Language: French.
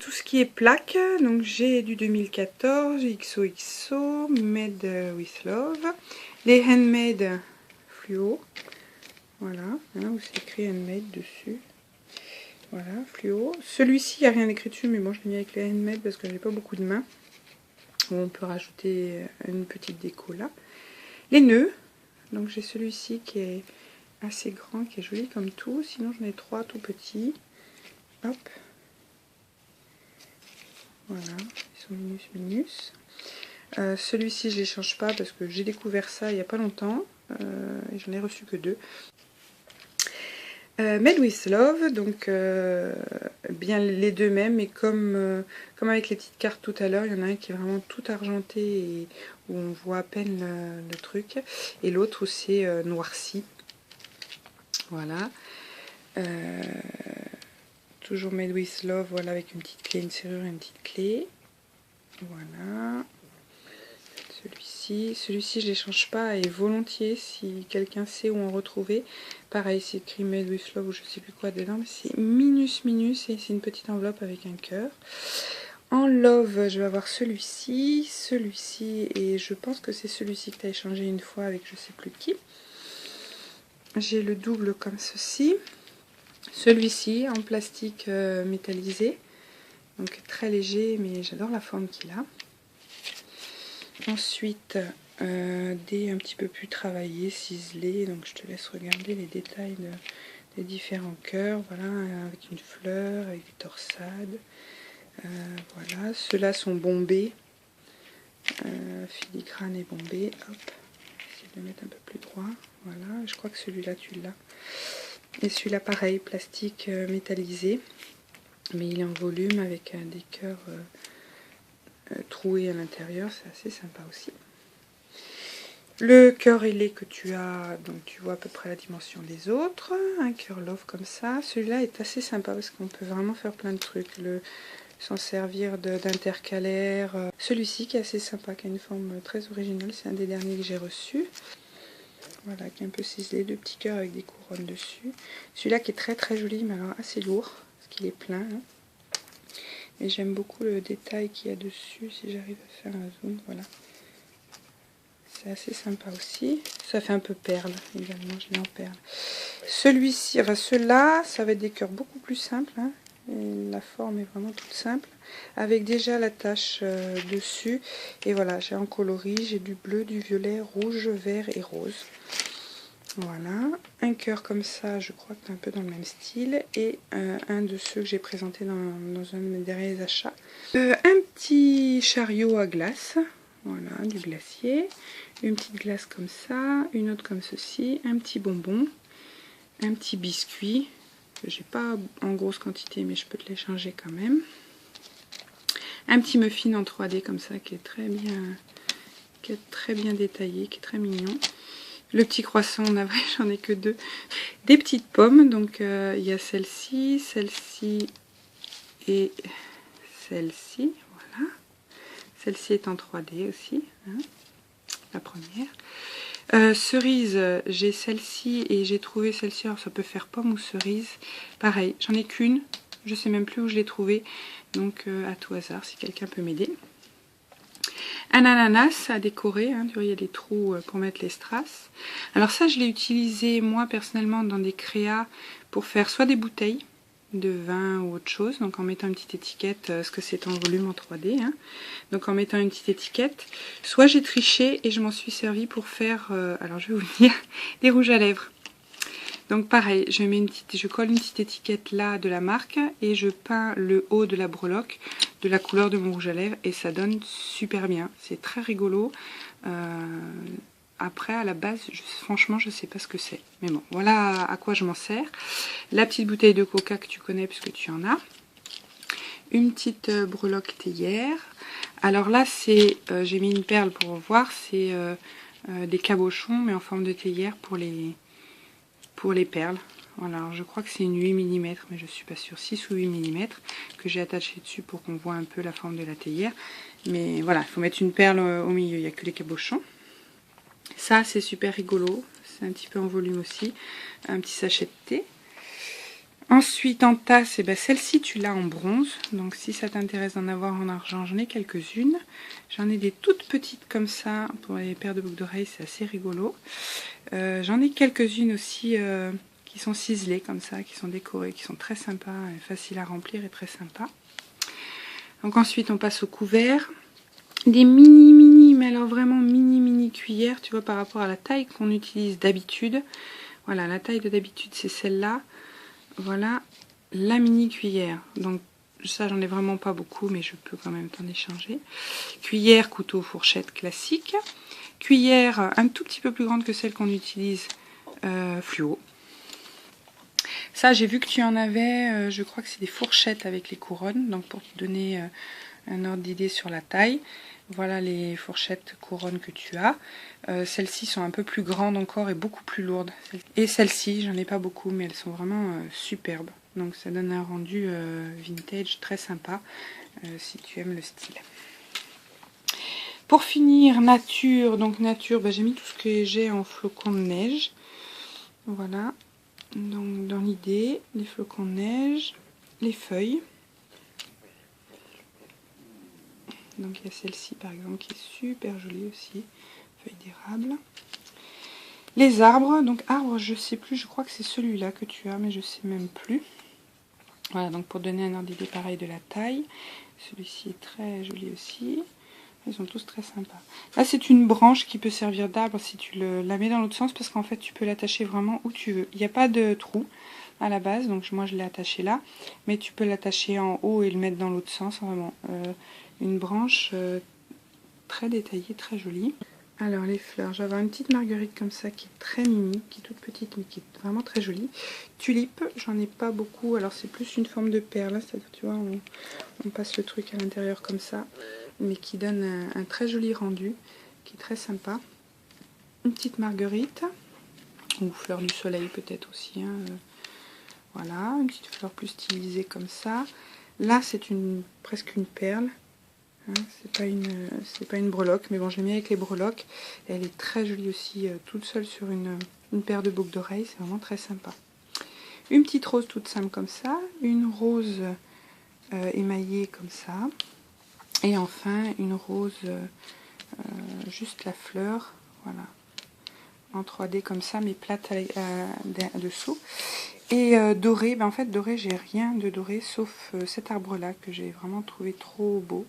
Tout ce qui est plaques, donc j'ai du 2014, XOXO, Made with Love, les Handmade fluo, voilà, hein, où c'est écrit Handmade dessus, voilà, fluo. Celui-ci, il n'y a rien écrit dessus, mais bon, je l'ai mis avec les Handmade parce que j'ai pas beaucoup de mains. On peut rajouter une petite déco là. Les nœuds, donc j'ai celui-ci qui est assez grand, qui est joli comme tout, sinon j'en ai 3 tout petits, hop. Voilà, ils sont minus. Celui-ci, je ne les change pas parce que j'ai découvert ça il n'y a pas longtemps. Et j'en ai reçu que 2. Made with Love, donc bien les deux mêmes, mais comme avec les petites cartes tout à l'heure, il y en a un qui est vraiment tout argenté et où on voit à peine le truc. Et l'autre où c'est noirci. Voilà. Toujours Made with Love, voilà, avec une petite clé, une serrure et une petite clé. Voilà. Celui-ci je ne les change pas et volontiers si quelqu'un sait où en retrouver. Pareil, c'est écrit Made with Love ou je sais plus quoi dedans, mais c'est minus et c'est une petite enveloppe avec un cœur. En Love, je vais avoir celui-ci, et je pense que c'est celui-ci que tu as échangé une fois avec je sais plus qui. J'ai le double comme ceci. Celui-ci en plastique métallisé, donc très léger, mais j'adore la forme qu'il a. Ensuite, des un petit peu plus travaillés, ciselés, donc je te laisse regarder les détails des différents cœurs, voilà, avec une fleur, avec des torsades. Voilà, ceux-là sont bombés, filigrane et bombé, hop, essayer de le mettre un peu plus droit, voilà, je crois que celui-là tu l'as. Et celui-là pareil, plastique métallisé, mais il est en volume avec des cœurs troués à l'intérieur, c'est assez sympa aussi. Le cœur ailé que tu as, donc tu vois à peu près la dimension des autres, un cœur love comme ça. Celui-là est assez sympa parce qu'on peut vraiment faire plein de trucs, s'en servir d'intercalaire. Celui-ci qui est assez sympa, qui a une forme très originale, c'est un des derniers que j'ai reçu. Voilà, qui est un peu ciselé, 2 petits cœurs avec des couronnes dessus. Celui-là qui est très très joli, mais alors assez lourd, parce qu'il est plein. Hein. Et j'aime beaucoup le détail qu'il y a dessus, si j'arrive à faire un zoom, voilà. C'est assez sympa aussi. Ça fait un peu perle également, je l'ai en perle. Celui-ci, enfin ceux-là, ça va être des cœurs beaucoup plus simples. Hein. Et la forme est vraiment toute simple. Avec déjà la tache dessus. Et voilà, j'ai en coloris, j'ai du bleu, du violet, rouge, vert et rose. Voilà. Un cœur comme ça, je crois que c'est un peu dans le même style. Et un de ceux que j'ai présenté dans un de mes derniers achats. Un petit chariot à glace. Voilà, du glacier. Une petite glace comme ça, une autre comme ceci, un petit bonbon, un petit biscuit, que j'ai pas en grosse quantité mais je peux te l'échanger quand même. Un petit muffin en 3D comme ça qui est très bien détaillé, qui est très mignon. Le petit croissant, en avril, j'en ai que 2. Des petites pommes, donc il y a celle-ci, celle-ci et celle-ci, voilà. Celle-ci est en 3D aussi, hein, la première. Cerise, j'ai celle-ci et j'ai trouvé celle-ci, alors ça peut faire pomme ou cerise. Pareil, j'en ai qu'une, je sais même plus où je l'ai trouvée, donc à tout hasard, si quelqu'un peut m'aider. Un ananas à décorer, hein, il y a des trous pour mettre les strass. Alors ça, je l'ai utilisé moi personnellement dans des créas pour faire soit des bouteilles de vin ou autre chose, donc en mettant une petite étiquette, ce que c'est en volume en 3D, hein. Donc en mettant une petite étiquette, soit j'ai triché et je m'en suis servi pour faire, alors je vais vous dire, des rouges à lèvres. Donc pareil, je colle une petite étiquette là de la marque et je peins le haut de la breloque de la couleur de mon rouge à lèvres et ça donne super bien, c'est très rigolo. Après, à la base, franchement, je ne sais pas ce que c'est. Mais bon, voilà à quoi je m'en sers. La petite bouteille de coca que tu connais puisque tu en as. Une petite breloque théière. Alors là, j'ai mis une perle pour voir. C'est des cabochons, mais en forme de théière pour les perles. Voilà, alors je crois que c'est une 8 mm, mais je ne suis pas sûre. 6 ou 8 mm que j'ai attaché dessus pour qu'on voit un peu la forme de la théière. Mais voilà, il faut mettre une perle au milieu. Il n'y a que les cabochons. Ça, c'est super rigolo. C'est un petit peu en volume aussi. Un petit sachet de thé. Ensuite, en tasse, eh ben, celle-ci, tu l'as en bronze. Donc, si ça t'intéresse d'en avoir en argent, j'en ai quelques-unes. J'en ai des toutes petites comme ça. Pour les paires de boucles d'oreilles, c'est assez rigolo. J'en ai quelques-unes aussi qui sont ciselées comme ça, qui sont décorées, qui sont très sympas, faciles à remplir et très sympas. Donc ensuite, on passe au couvert. Des mini, mais alors vraiment mini cuillères, tu vois, par rapport à la taille qu'on utilise d'habitude. Voilà, la taille de d'habitude, c'est celle-là. Voilà, la mini cuillère. Donc ça, j'en ai vraiment pas beaucoup, mais je peux quand même t'en échanger. Cuillère, couteau, fourchette classique. Cuillère un tout petit peu plus grande que celle qu'on utilise fluo. Ça, j'ai vu que tu en avais, je crois que c'est des fourchettes avec les couronnes. Donc pour te donner un ordre d'idée sur la taille. Voilà les fourchettes couronnes que tu as. Celles-ci sont un peu plus grandes encore et beaucoup plus lourdes. Et celles-ci, j'en ai pas beaucoup, mais elles sont vraiment superbes. Donc ça donne un rendu vintage très sympa, si tu aimes le style. Pour finir, nature. Donc nature, bah, j'ai mis tout ce que j'ai en flocons de neige. Voilà. Donc dans l'idée, les flocons de neige, les feuilles. Donc il y a celle-ci par exemple qui est super jolie aussi, feuille d'érable. Les arbres, donc arbres je sais plus, je crois que c'est celui-là que tu as, mais je sais même plus. Voilà, donc pour donner un ordre d'idée pareil de la taille, celui-ci est très joli aussi. Ils sont tous très sympas. Là c'est une branche qui peut servir d'arbre si tu la mets dans l'autre sens, parce qu'en fait tu peux l'attacher vraiment où tu veux. Il n'y a pas de trou à la base, donc moi je l'ai attaché là, mais tu peux l'attacher en haut et le mettre dans l'autre sens, vraiment. Une branche très détaillée, très jolie. Alors les fleurs, j'avais une petite marguerite comme ça qui est très mimi, qui est toute petite mais qui est vraiment très jolie. Tulipe, j'en ai pas beaucoup, alors c'est plus une forme de perle, c'est-à-dire tu vois, on passe le truc à l'intérieur comme ça, mais qui donne un très joli rendu, qui est très sympa. Une petite marguerite, ou fleur du soleil peut-être aussi, hein, voilà, une petite fleur plus stylisée comme ça. Là c'est presque une perle. Hein, c'est pas une breloque, mais bon, je l'ai mis avec les breloques. Elle est très jolie aussi, toute seule sur une paire de boucles d'oreilles. C'est vraiment très sympa. Une petite rose toute simple comme ça. Une rose émaillée comme ça. Et enfin, une rose, juste la fleur. Voilà. En 3D comme ça, mais plate dessous. Et doré, ben en fait, doré, j'ai rien de doré, sauf cet arbre-là que j'ai vraiment trouvé trop beau.